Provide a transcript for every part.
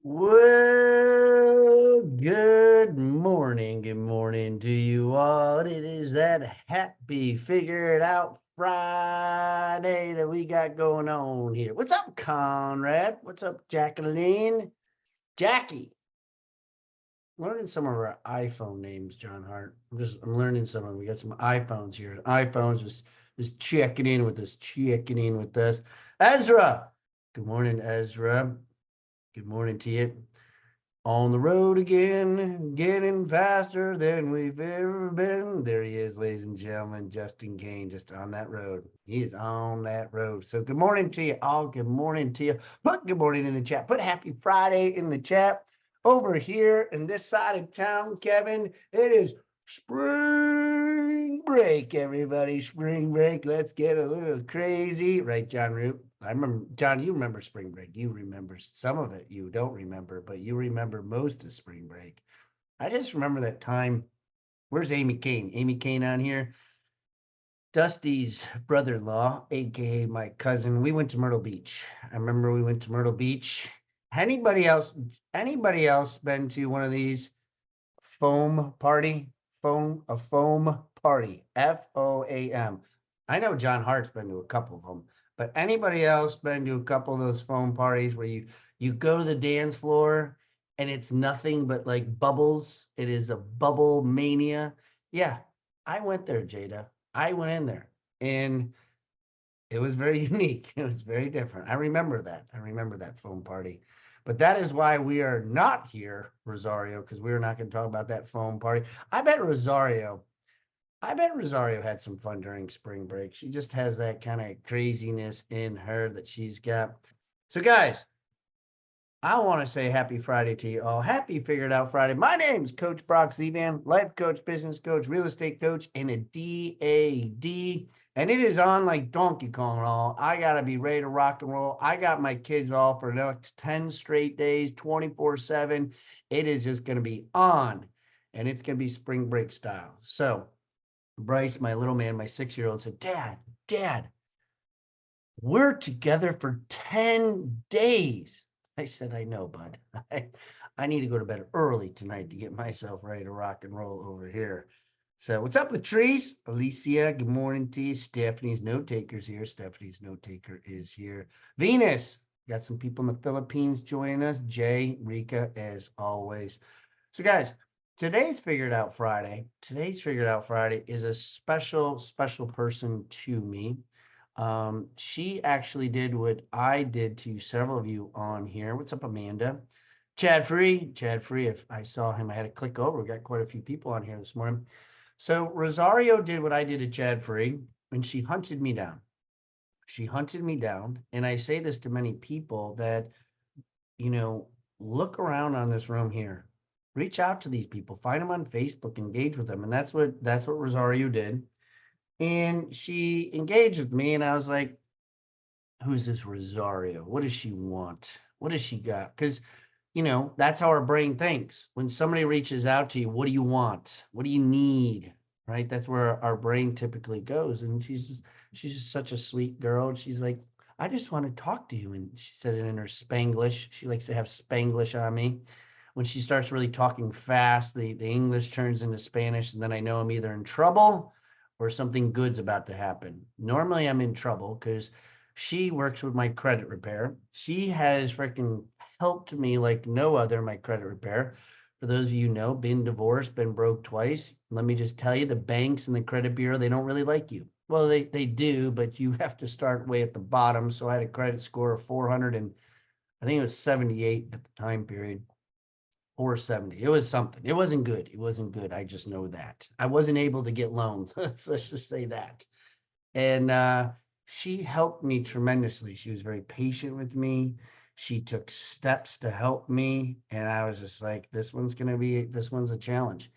Well, good morning. Good morning to you all. It is that happy figured out Friday that we got going on here. What's up, Conrad? What's up, Jacqueline? Jackie. Learning some of our iPhone names, John Hart. I'm learning some of them. We got some iPhones here. iPhones just checking in with us. Ezra. Good morning, Ezra. Good morning to you. On the road again, getting faster than we've ever been. There he is, ladies and gentlemen. Justin Kane, just on that road. He is on that road. So good morning to you all. Good morning to you. Put good morning in the chat. Put happy Friday in the chat. Over here in this side of town, Kevin, it is spring break, everybody. Spring break. Let's get a little crazy. Right, John Root? I remember, John, you remember spring break. You remember some of it. You don't remember, but you remember most of spring break. I just remember that time. Where's Amy Kane? Amy Kane on here. Dusty's brother-in-law, aka my cousin. We went to Myrtle Beach. I remember we went to Myrtle Beach. Anybody else? Anybody else been to one of these foam party? Foam party. FOAM. I know John Hart's been to a couple of them, but anybody else been to a couple of those foam parties where you go to the dance floor and it's nothing but like bubbles? It is a bubble mania. Yeah, I went there, Jada. I went in there and it was very unique. It was very different. I remember that. I remember that foam party. But that is why we are not here, Rosario, because we're not going to talk about that foam party. I bet Rosario had some fun during spring break. She just has that kind of craziness in her that she's got. So, guys, I want to say happy Friday to you all. Happy Figured Out Friday. My name's Coach Brock Zevan, life coach, business coach, real estate coach, and a DAD. And it is on like Donkey Kong and all. I got to be ready to rock and roll. I got my kids all for the next 10 straight days, 24/7. It is just going to be on, and it's going to be spring break style. So, Bryce, my little man, my 6-year-old, said, Dad, we're together for 10 days. I said, I know, bud. I need to go to bed early tonight to get myself ready to rock and roll over here. So what's up, Latrice? Alicia, good morning to you. Stephanie's note taker's here. Stephanie's note taker is here. Venus, got some people in the Philippines joining us. Jay, Rika, as always. So guys, today's Figured Out Friday. Today's Figured Out Friday is a special person to me. She actually did what I did to several of you on here. What's up, Amanda? Chad Free. If I saw him, I had to click over. We got quite a few people on here this morning. So Rosario did what I did to Chad Free, and she hunted me down. She hunted me down. And I say this to many people that, look around on this room here. Reach out to these people, find them on Facebook, engage with them. And that's what Rosario did. And she engaged with me, and I was like, who's this Rosario? What does she want? What does she got? Because, that's how our brain thinks. When somebody reaches out to you, what do you want? What do you need? Right? That's where our brain typically goes. And she's just such a sweet girl. And she's like, I just want to talk to you. And she said it in her Spanglish. She likes to have Spanglish on me. When she starts really talking fast, the English turns into Spanish, and then I know I'm either in trouble or something good's about to happen. Normally I'm in trouble because she works with my credit repair. She has freaking helped me like no other, my credit repair. For those of you who know, been divorced, been broke twice. Let me just tell you, the banks and the credit bureau, they don't really like you. Well, they do, but you have to start way at the bottom. So I had a credit score of 400 and I think it was 78 at the time period. 470. It was something. It wasn't good. It wasn't good. I just know that. I wasn't able to get loans. Let's just say that. And she helped me tremendously. She was very patient with me. She took steps to help me. And I was just like, this one's a challenge.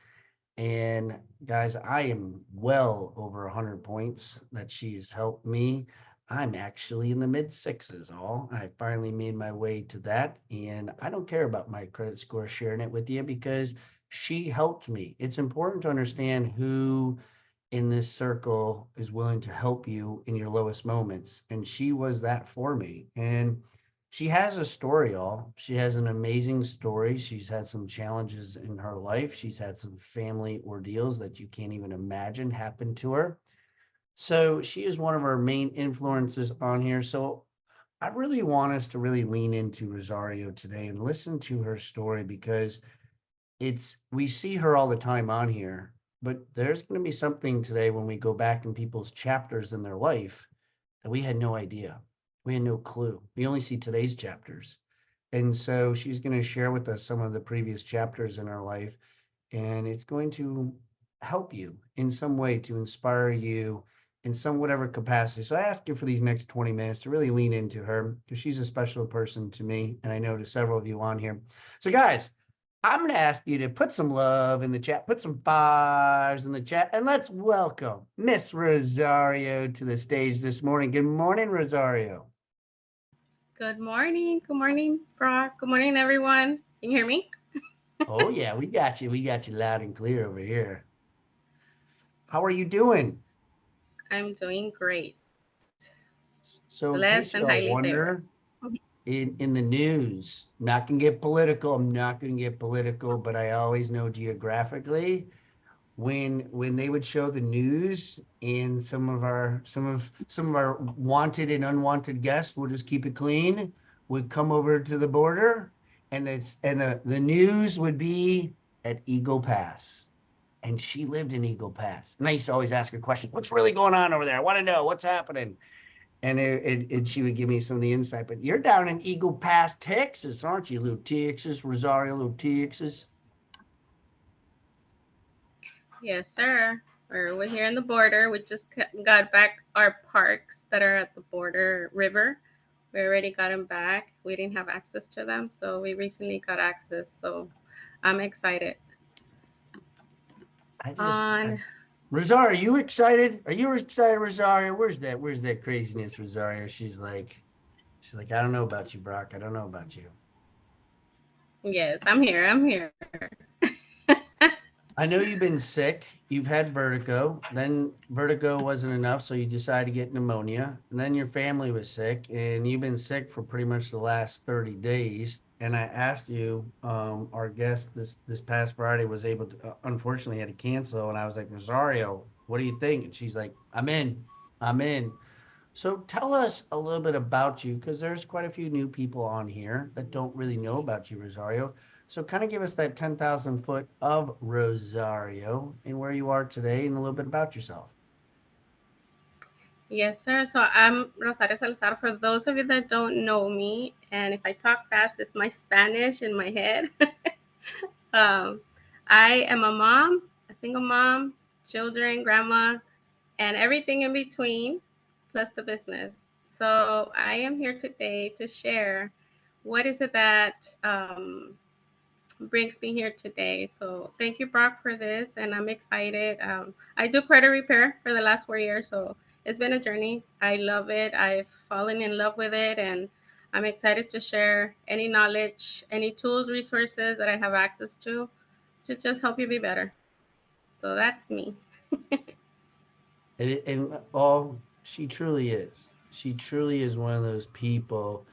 And guys, I am well over 100 points that she's helped me. I'm actually in the mid sixes all. I finally made my way to that. And I don't care about my credit score sharing it with you because she helped me. It's important to understand who in this circle is willing to help you in your lowest moments. And she was that for me. And She has a story, all. She has an amazing story. She's had some challenges in her life. She's had some family ordeals that you can't even imagine happen to her. So she is one of our main influences on here. So I really want us to really lean into Rosario today and listen to her story because we see her all the time on here, but there's going to be something today when we go back in people's chapters in their life that we had no idea. We had no clue. We only see today's chapters. And so she's going to share with us some of the previous chapters in her life, and it's going to help you in some way to inspire you in some whatever capacity. So I ask you for these next 20 minutes to really lean into her because she's a special person to me, and I know to several of you on here. So, guys, I'm going to ask you to put some love in the chat, put some fires in the chat, and let's welcome Miss Rosario to the stage this morning. Good morning, Rosario. Good morning. Good morning, Brock. Good morning, everyone. Can you hear me? Oh, yeah, we got you. We got you loud and clear over here. How are you doing? I'm doing great. So, in Blessed and case highly y'all favored. wonder, in the news, not gonna get political. I'm not gonna get political, but I always know geographically when they would show the news and some of our wanted and unwanted guests, we'll just keep it clean, would come over to the border, and the news would be at Eagle Pass. And she lived in Eagle Pass. And I used to always ask her questions, what's really going on over there? I want to know what's happening. And she would give me some of the insight. But you're down in Eagle Pass, Texas, aren't you, Little Texas, Rosario, Little Texas? Yes, sir. We're here in the border. We just got back our parks that are at the border river. We already got them back. We didn't have access to them, so we recently got access. So I'm excited. I just, I, On Rosario, are you excited? Are you excited, Rosario? Where's that craziness, Rosario? She's like, I don't know about you, Brock. I don't know about you. yes, I'm here. I'm here. I know you've been sick. You've had vertigo. Then vertigo wasn't enough, so you decided to get pneumonia. And then your family was sick, and you've been sick for pretty much the last 30 days. And I asked you, our guest this past Friday was able to, unfortunately, had to cancel. And I was like, Rosario, what do you think? And she's like, I'm in. I'm in. So tell us a little bit about you, because there's quite a few new people on here that don't really know about you, Rosario. So kind of give us that 10,000 foot of Rosario and where you are today and a little bit about yourself. Yes, sir. So I'm Rosario Salazar. For those of you that don't know me, and if I talk fast, it's my Spanish in my head. um, I am a mom, a single mom, children, grandma, and everything in between, plus the business. So I am here today to share what is it that brings me here today. So thank you, Brock, for this, and I'm excited. I do credit repair for the last 4 years, so it's been a journey. I love it. I've fallen in love with it, and I'm excited to share any knowledge, any tools, resources that I have access to just help you be better. So that's me. And all she truly is. She truly is one of those people,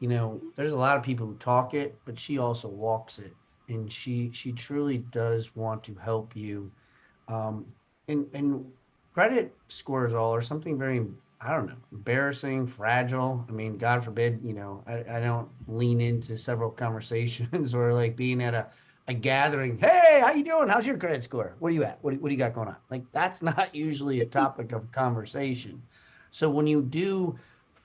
there's a lot of people who talk it, but she also walks it. And she truly does want to help you. And credit scores all are something very, I don't know, embarrassing, fragile. I mean, God forbid, I don't lean into several conversations or like being at a gathering. Hey, how you doing? How's your credit score? Where you at? What do you got going on? Like that's not usually a topic of conversation. So when you do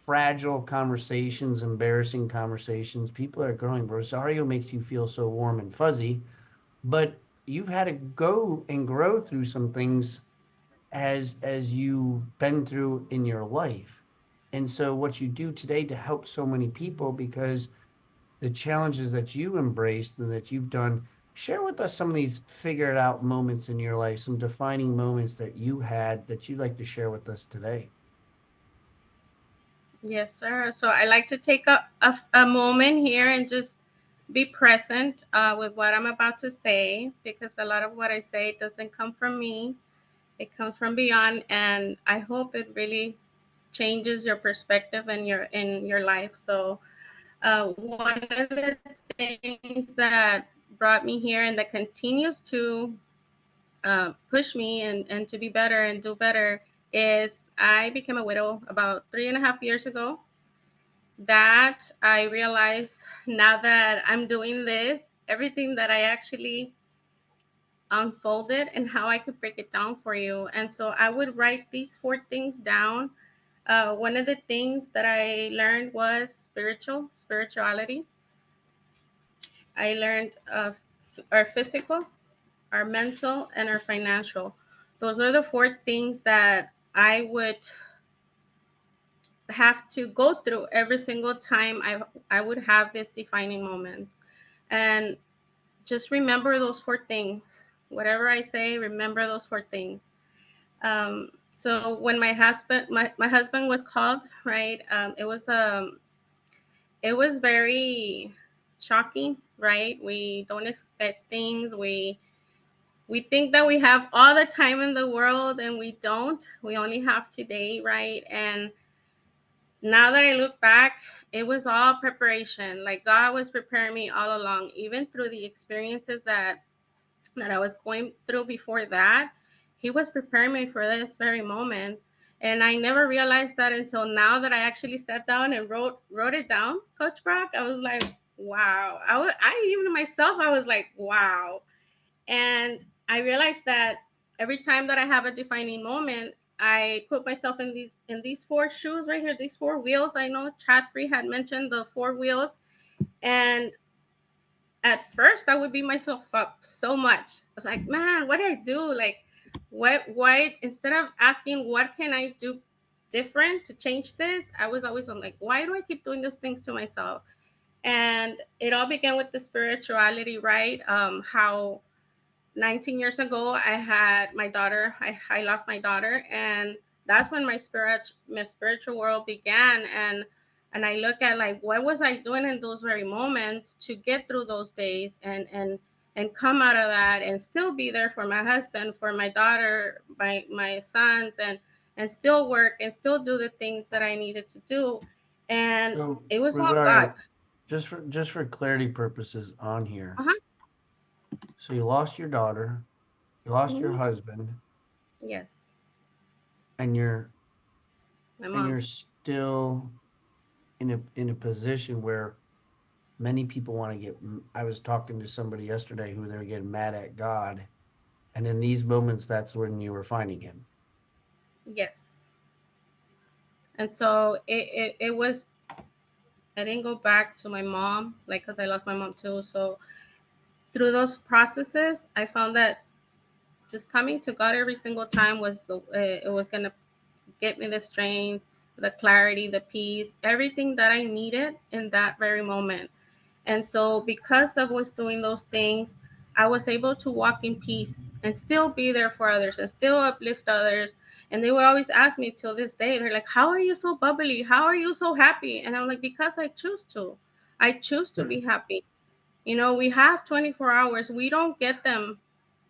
fragile conversations, embarrassing conversations, people are growing. Rosario makes you feel so warm and fuzzy, but you've had to go and grow through some things as you've been through in your life. And so what you do today to help so many people, because the challenges that you embraced and that you've done, share with us some of these figure it out moments in your life, some defining moments that you had that you'd like to share with us today. Yes, sir. So I like to take a moment here and just be present with what I'm about to say because a lot of what I say doesn't come from me. It comes from beyond, and I hope it really changes your perspective in your life. So One of the things that brought me here and that continues to push me and to be better and do better is I became a widow about 3.5 years ago. That I realized now that I'm doing this, everything that I actually unfolded and how I could break it down for you. And so I would write these four things down. One of the things that I learned was spirituality. I learned of our physical, our mental, and our financial. Those are the four things that I would have to go through every single time I would have these defining moments. And just remember those four things. Whatever I say, remember those four things. So when my husband was called, right, it was very shocking, right? We don't expect things. We think that we have all the time in the world, and we don't. We only have today, right? And now that I look back, it was all preparation. Like God was preparing me all along, even through the experiences that I was going through before that. He was preparing me for this very moment. And I never realized that until now that I actually sat down and wrote it down, Coach Brock. I was like, wow. I even myself, I was like, wow. And I realized that every time that I have a defining moment, I put myself in these four shoes right here, these four wheels. I know Chad Free had mentioned the four wheels. And at first I would beat myself up so much. I was like, man, what did I do? Like, what why instead of asking what can I do different to change this, I was always on like, why do I keep doing those things to myself? And it all began with the spirituality, right? How 19 years ago I had my daughter. I lost my daughter, and that's when my spiritual world began. And I look at like what was I doing in those very moments to get through those days and come out of that and still be there for my husband, for my daughter, my sons, and still work and still do the things that I needed to do. And So, it was all God. Rosario, just for clarity purposes on here. Uh-huh. So you lost your daughter, you lost your Hmm. husband, Yes, and my you're mom. still in a position where many people want to get. I was talking to somebody yesterday who they're getting mad at God, and in these moments, that's when you were finding Him. Yes. And so it was, I didn't go back to my mom, like, because I lost my mom too. So through those processes, I found that just coming to God every single time was it was going to get me the strength, the clarity, the peace, everything that I needed in that very moment. And so, because I was doing those things, I was able to walk in peace and still be there for others and still uplift others. And they would always ask me till this day, they're like, how are you so bubbly? How are you so happy? And I'm like, because I choose to. I choose to be happy. You know, we have 24 hours. We don't get them.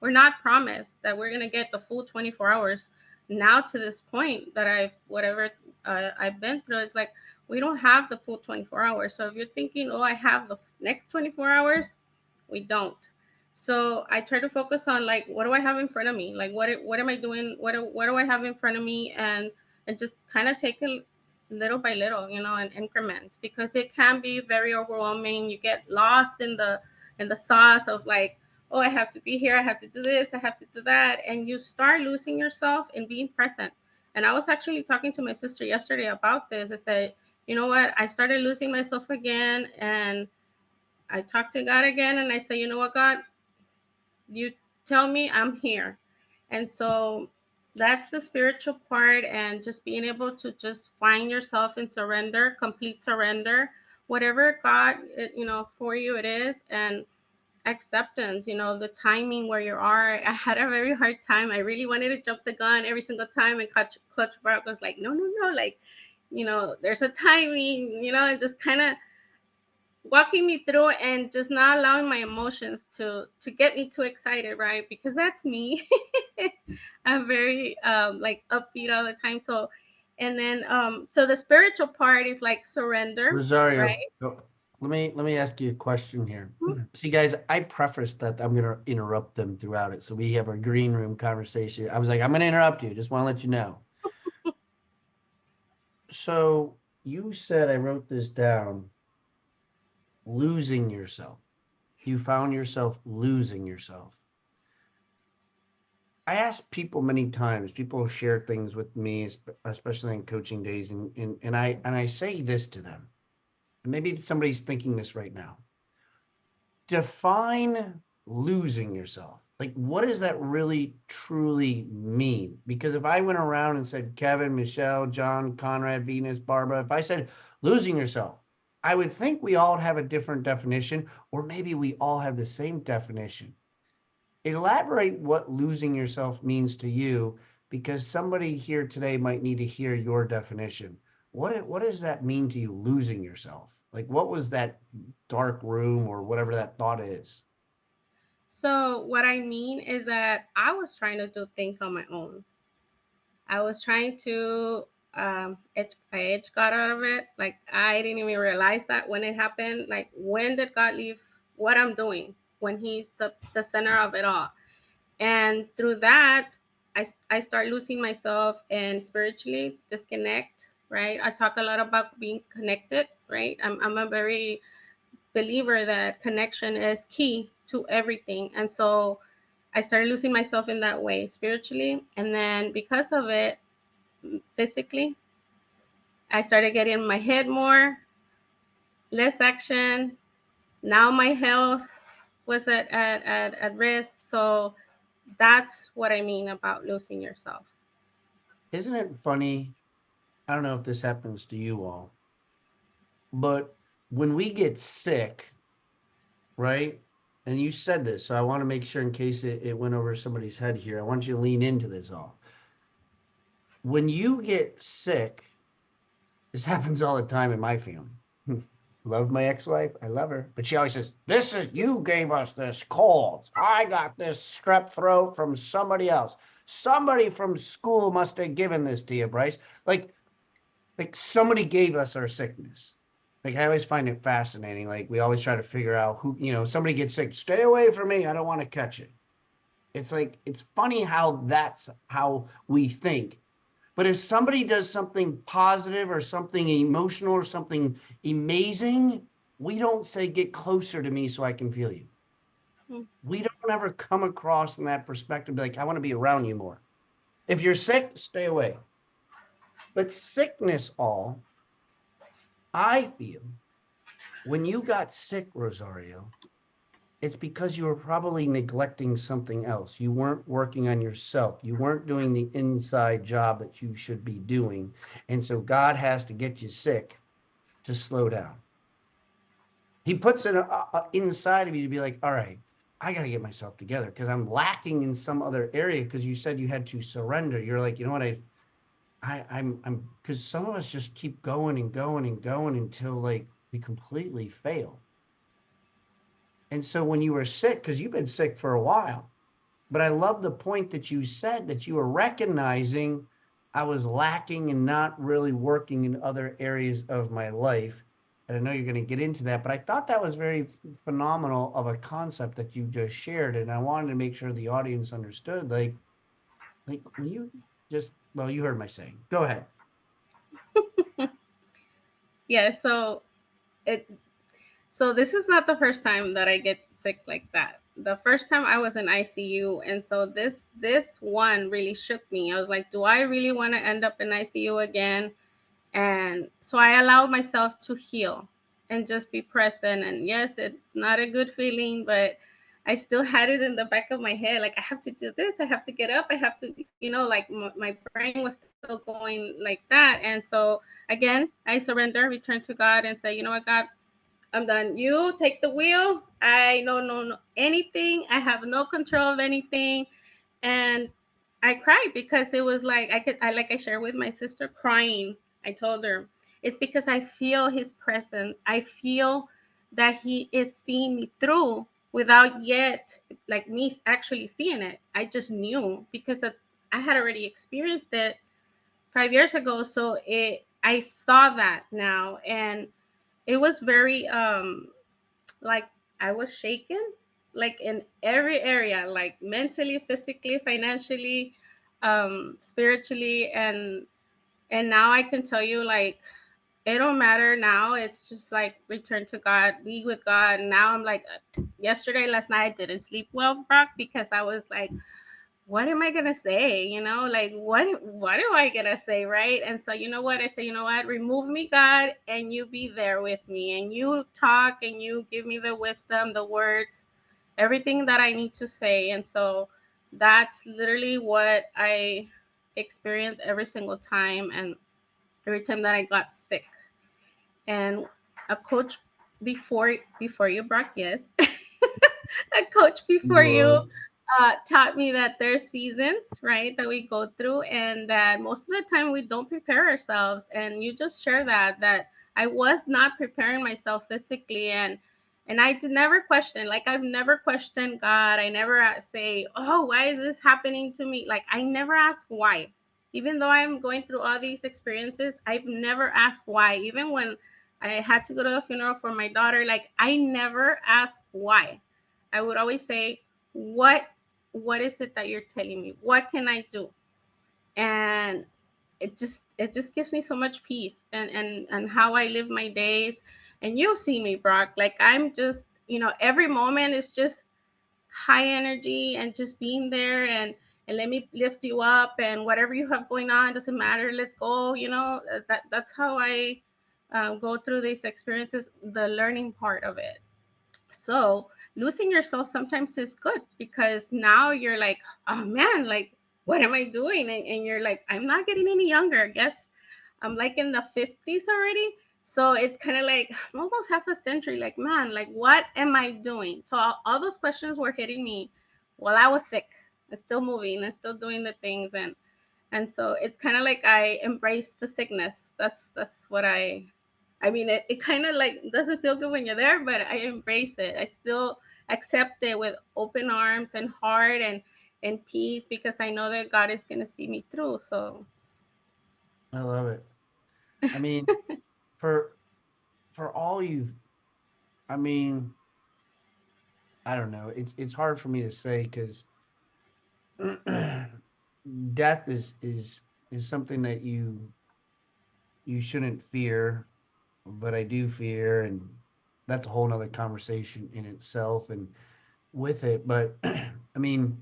We're not promised that we're going to get the full 24 hours. Now, to this point that whatever I've been through, it's like we don't have the full 24 hours. So if you're thinking, oh, I have the next 24 hours, we don't. So I try to focus on like, what do I have in front of me? Like, what am I doing? What do I have in front of me? And just kind of take it little by little, you know, in increments, because it can be very overwhelming. You get lost in the sauce of like, oh, I have to be here, I have to do this, I have to do that, and you start losing yourself in being present. And I was actually talking to my sister yesterday about this. I said, you know what? I started losing myself again, and I talked to God again, and I said, you know what, God, you tell me I'm here. And so that's the spiritual part, and just being able to just find yourself in surrender, complete surrender, whatever God, you know, for you it is. And acceptance, you know, the timing where you are. I had a very hard time. I really wanted to jump the gun every single time, and Coach Brock was like, no, no, no, like, you know, there's a timing, you know, and just kind of walking me through and just not allowing my emotions to get me too excited, right? Because that's me. I'm very like upbeat all the time. So and then so the spiritual part is like surrender, Rosario, right? Let me ask you a question here. See, guys, I prefaced that I'm gonna interrupt them throughout it, so we have our green room conversation. I was like, I'm gonna interrupt you. Just want to let you know. So you said I wrote this down. Losing yourself. You found yourself losing yourself. I ask people many times. People share things with me, especially in coaching days, and I say this to them. And maybe somebody's thinking this right now. Define losing yourself. Like, what does that really truly mean? Because if I went around and said Kevin, Michelle, John, Conrad, Venus, Barbara, if I said losing yourself, I would think we all have a different definition, or maybe we all have the same definition. Elaborate what losing yourself means to you, because somebody here today might need to hear your definition. What does that mean to you, losing yourself? Like, what was that dark room or whatever that thought is? So what I mean is that I was trying to do things on my own. I was trying to my edge got out of it. Like I didn't even realize that when it happened. Like when did God leave what I'm doing when He's the center of it all? And through that, I start losing myself and spiritually disconnect. Right. I talk a lot about being connected. Right. I'm a very believer that connection is key to everything, and so I started losing myself in that way spiritually, and then because of it physically. I started getting in my head more, less action. Now my health was at risk. So that's what I mean about losing yourself. Isn't it funny? I don't know if this happens to you all, but when we get sick, right? And you said this, so I want to make sure in case it went over somebody's head here. I want you to lean into this all. When you get sick, this happens all the time in my family. Love my ex-wife. I love her. But she always says, this is, you gave us this cold. I got this strep throat from somebody else. Somebody from school must have given this to you, Bryce. Like somebody gave us our sickness. Like I always find it fascinating. Like we always try to figure out who, somebody gets sick. Stay away from me. I don't want to catch it. It's like, it's funny how that's how we think. But if somebody does something positive or something emotional or something amazing, we don't say, get closer to me so I can feel you. Mm. We don't ever come across in that perspective, like, I want to be around you more. If you're sick, stay away. But sickness, all, I feel, when you got sick, Rosario, it's because you were probably neglecting something else. You weren't working on yourself. You weren't doing the inside job that you should be doing. And so God has to get you sick to slow down. He puts it inside of you to be like, all right, I got to get myself together because I'm lacking in some other area. Because you said you had to surrender. You're like, you know what? Because some of us just keep going and going and going until like we completely fail. And so when you were sick, because you've been sick for a while, but I love the point that you said that you were recognizing I was lacking and not really working in other areas of my life. And I know you're going to get into that, but I thought that was very phenomenal of a concept that you just shared. And I wanted to make sure the audience understood, like when you just, well, you heard my saying. Go ahead. Yeah. It so this is not the first time that I get sick like that. The first time I was in ICU, and so this one really shook me. I was like, do I really want to end up in ICU again? And so I allowed myself to heal and just be present. And yes, it's not a good feeling, but I still had it in the back of my head. Like, I have to do this. I have to get up. I have to, like my brain was still going like that. And so again, I surrender, return to God and say, you know what, God, I'm done. You take the wheel. I don't know anything. I have no control of anything. And I cried because it was like I shared with my sister crying. I told her it's because I feel his presence. I feel that he is seeing me through without yet like me actually seeing it. I just knew because I had already experienced it 5 years ago. So I saw that now, and it was very like I was shaken, like in every area, like mentally, physically, financially, spiritually, and now I can tell you, like, it don't matter now. It's just like return to God, be with God. Now I'm like, yesterday, last night, I didn't sleep well, Brock, because I was like, what am I gonna say? You know, like what am I gonna say, right? And so you know what? I say, you know what, remove me, God, and you be there with me and you talk and you give me the wisdom, the words, everything that I need to say. And so that's literally what I experience every single time and every time that I got sick. And a coach before you, Brock, yes. A coach before you Well, taught me that there's seasons, right, that we go through, and that most of the time we don't prepare ourselves. And you just share that I was not preparing myself physically, and I did never question. Like I've never questioned God. I never say, "Oh, why is this happening to me?" Like I never ask why. Even though I'm going through all these experiences, I've never asked why. Even when I had to go to the funeral for my daughter, like I never asked why. I would always say, what is it that you're telling me? What can I do? And it just gives me so much peace, and how I live my days. And you see me, Brock, like I'm just, every moment is just high energy and just being there, and let me lift you up, and whatever you have going on doesn't matter, let's go. That's how I go through these experiences, the learning part of it. So losing yourself sometimes is good, because now you're like, oh man, like what am I doing? And you're like, I'm not getting any younger. I guess I'm like in the 50s already. So it's kind of like I'm almost half a century. Like, man, like what am I doing? So all those questions were hitting me while I was sick and still moving and still doing the things. And so it's kind of like I embrace the sickness. That's what I mean, it kind of like doesn't feel good when you're there, but I embrace it. I still accept it with open arms and heart and peace, because I know that God is going to see me through. So I love it. I mean, for all you, I mean, I don't know. It's hard for me to say because death is something that you shouldn't fear, but I do fear, and that's a whole nother conversation in itself and with it. But I mean,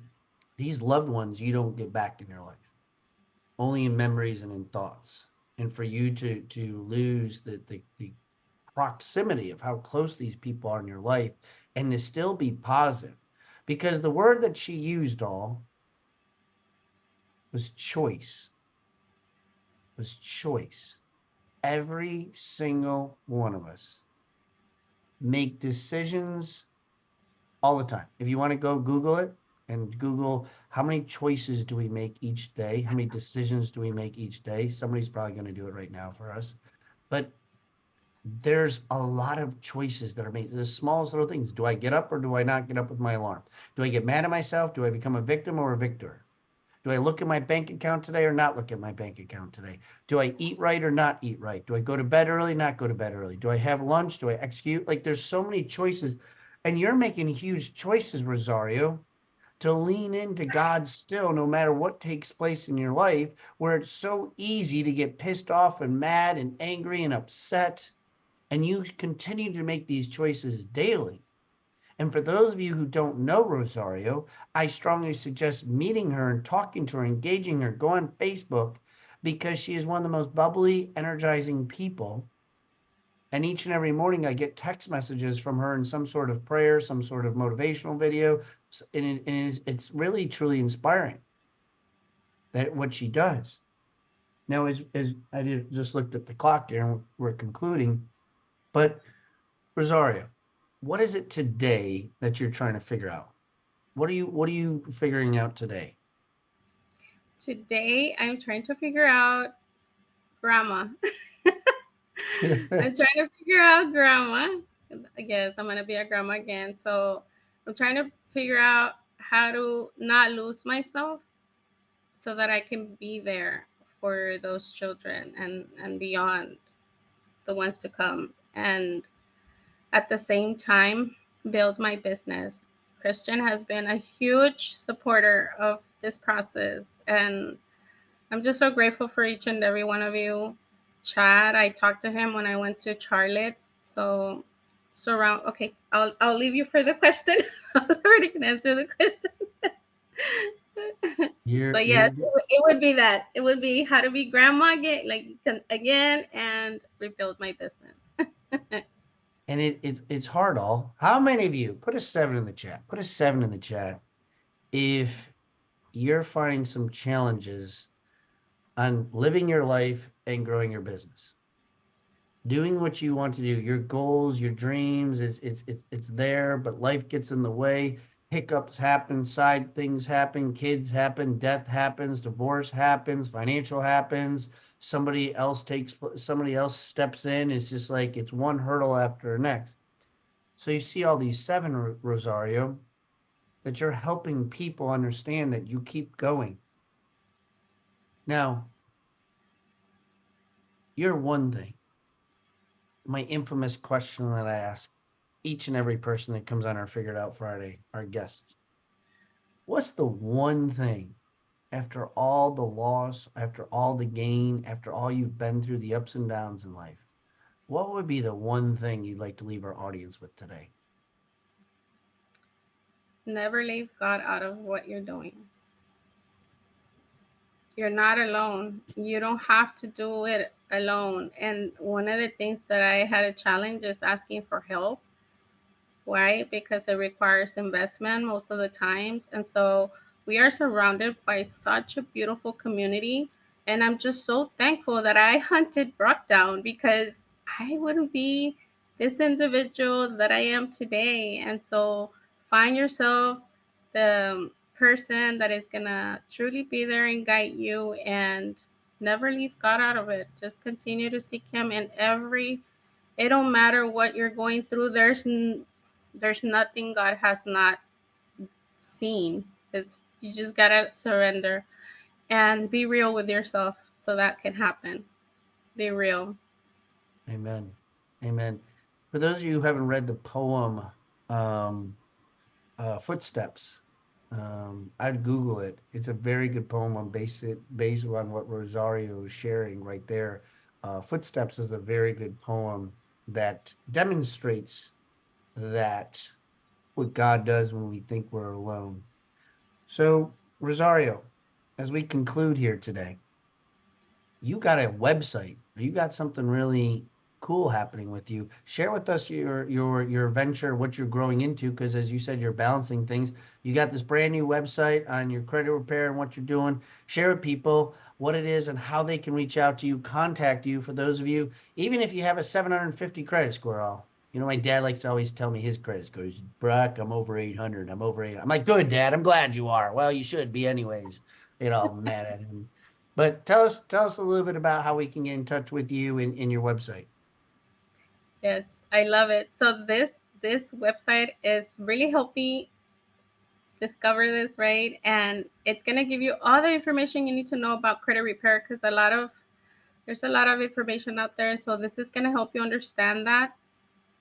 these loved ones you don't get back in your life, only in memories and in thoughts. And for you to lose the proximity of how close these people are in your life and to still be positive, because the word that she used all was choice, was choice. Every single one of us make decisions all the time. If you want to go Google it and Google how many choices do we make each day, how many decisions do we make each day, somebody's probably going to do it right now for us. But there's a lot of choices that are made. The smallest little things. Do I get up or do I not get up with my alarm? Do I get mad at myself? Do I become a victim or a victor? Do I look at my bank account today or not look at my bank account today? Do I eat right or not eat right? Do I go to bed early, not go to bed early? Do I have lunch? Do I execute? Like there's so many choices. And you're making huge choices, Rosario, to lean into God still, no matter what takes place in your life, where it's so easy to get pissed off and mad and angry and upset. And you continue to make these choices daily. And for those of you who don't know Rosario, I strongly suggest meeting her and talking to her, engaging her. Go on Facebook because she is one of the most bubbly, energizing people. And each and every morning, I get text messages from her in some sort of prayer, some sort of motivational video. It's really, truly inspiring that what she does. Now, as I just looked at the clock there and we're concluding, but Rosario, what is it today that you're trying to figure out? What are you figuring out today? today I'm trying to figure out grandma. I'm trying to figure out grandma. Yes, I'm gonna be a grandma again. So I'm trying to figure out how to not lose myself, so that I can be there for those children and beyond, the ones to come. and at the same time build my business. Christian has been a huge supporter of this process, and I'm just so grateful for each and every one of you. Chad, I talked to him when I went to Charlotte. So surround okay, I'll leave you for the question. I was already gonna answer the question. So You're yes, good. it would be that. It would be how to be grandma again, like again, and rebuild my business. And it's hard. All. How many of you put a 7 in the chat? Put a 7 in the chat if you're finding some challenges on living your life and growing your business, doing what you want to do, your goals, your dreams. It's there, but life gets in the way. Hiccups happen, side things happen, kids happen, death happens, divorce happens, financial happens. Somebody else steps in. It's just like it's one hurdle after the next. So you see all these 7, Rosario, that you're helping people understand that you keep going. Now, you're one thing. My infamous question that I ask each and every person that comes on our Figured Out Friday, our guests. What's the one thing after all the loss, after all the gain, after all you've been through, the ups and downs in life? What would be the one thing you'd like to leave our audience with today? Never leave God out of what you're doing. You're not alone. You don't have to do it alone. And one of the things that I had a challenge is asking for help. Why? Because it requires investment most of the times. And so we are surrounded by such a beautiful community. And I'm just so thankful that I hunted Brock down because I wouldn't be this individual that I am today. And so find yourself the person that is going to truly be there and guide you, and never leave God out of it. Just continue to seek Him in every, it don't matter what you're going through. There's nothing God has not seen. It's, you just gotta surrender and be real with yourself so that can happen. Be real. Amen. Amen. For those of you who haven't read the poem, um, Footsteps. I'd Google it. It's a very good poem on based on what Rosario is sharing right there. Footsteps is a very good poem that demonstrates that what God does when we think we're alone. So, Rosario, as we conclude here today, you got a website. You got something really cool happening with you. Share with us your venture, what you're growing into, because as you said, you're balancing things. You got this brand new website on your credit repair and what you're doing. Share with people what it is and how they can reach out to you, contact you. For those of you, even if you have a 750 credit score, all. You know, my dad likes to always tell me his credit score. He's, Brock, I'm over 800. I'm over 800. I'm like, good, Dad. I'm glad you are. Well, you should be anyways. You know, mad at him. But tell us a little bit about how we can get in touch with you in your website. Yes, I love it. So this website is really helped me discover this, right? And it's gonna give you all the information you need to know about credit repair, because there's a lot of information out there. And so this is gonna help you understand that.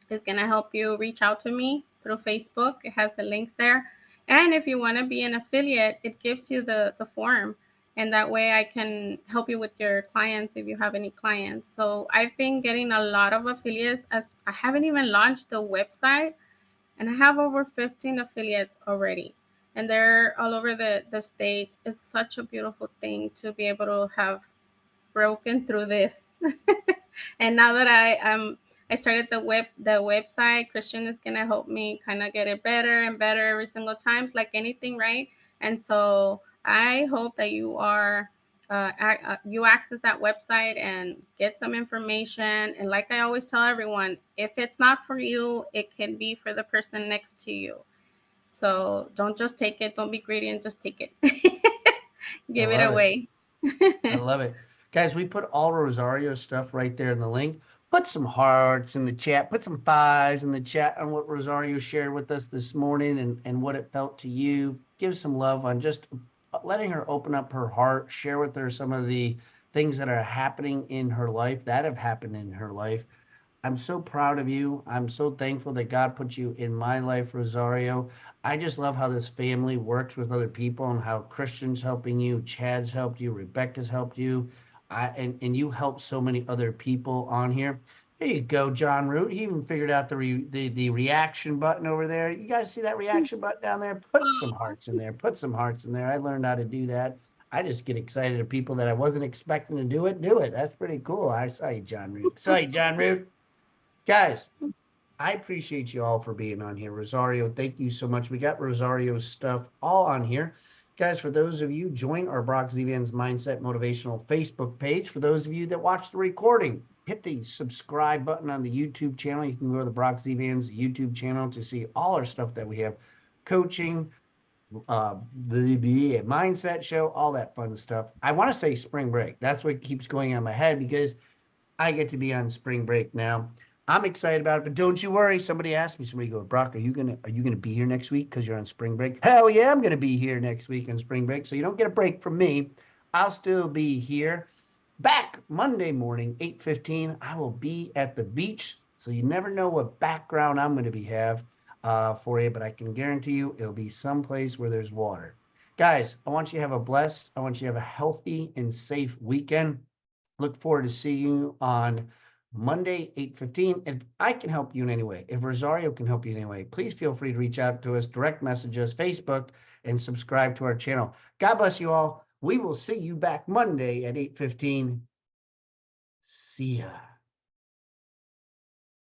It's going to help you reach out to me through Facebook. It has the links there. And if you want to be an affiliate, it gives you the form. And that way I can help you with your clients if you have any clients. So I've been getting a lot of affiliates, as I haven't even launched the website. And I have over 15 affiliates already. And they're all over the states. It's such a beautiful thing to be able to have broken through this. And now that I started the website, Christian is gonna help me kind of get it better and better every single time, like anything, right? And so I hope that you access that website and get some information. And like I always tell everyone, if it's not for you, it can be for the person next to you. So don't just take it. Don't be greedy and just take it. I Give it love it. away. I love it. Guys, we put all Rosario stuff right there in the link. Put some hearts in the chat. Put some fives in the chat on what Rosario shared with us this morning and what it felt to you. Give some love on just letting her open up her heart, share with her some of the things that are happening in her life, that have happened in her life. I'm so proud of you. I'm so thankful that God put you in my life, Rosario. I just love how this family works with other people and how Christian's helping you, Chad's helped you, Rebecca's helped you, and you help so many other people on here. There you go, John Root. He even figured out the reaction button over there. You guys see that reaction button down there? Put some hearts in there. Put some hearts in there. I learned how to do that. I just get excited at people that I wasn't expecting to do it. Do it. That's pretty cool. I saw you, John Root. Saw you, John Root. Guys, I appreciate you all for being on here. Rosario, thank you so much. We got Rosario's stuff all on here. Guys, for those of you, join our Brock Zevan's Mindset Motivational Facebook page. For those of you that watch the recording, hit the subscribe button on the YouTube channel. You can go to the Brock Zevan's YouTube channel to see all our stuff that we have, coaching, the mindset show, all that fun stuff. I want to say spring break. That's what keeps going on my head because I get to be on spring break now. I'm excited about it, but don't you worry. Somebody asked me, somebody go, Brock, are you gonna be here next week because you're on spring break? Hell yeah, I'm gonna be here next week on spring break. So you don't get a break from me. I'll still be here. Back Monday morning, 8:15. I will be at the beach. So you never know what background I'm gonna be have for you, but I can guarantee you it'll be someplace where there's water. Guys, I want you to have a blessed, I want you to have a healthy and safe weekend. Look forward to seeing you on Monday, 8:15. If I can help you in any way, if Rosario can help you in any way, please feel free to reach out to us, direct message us, Facebook, and subscribe to our channel. God bless you all. We will see you back Monday at 8:15. See ya.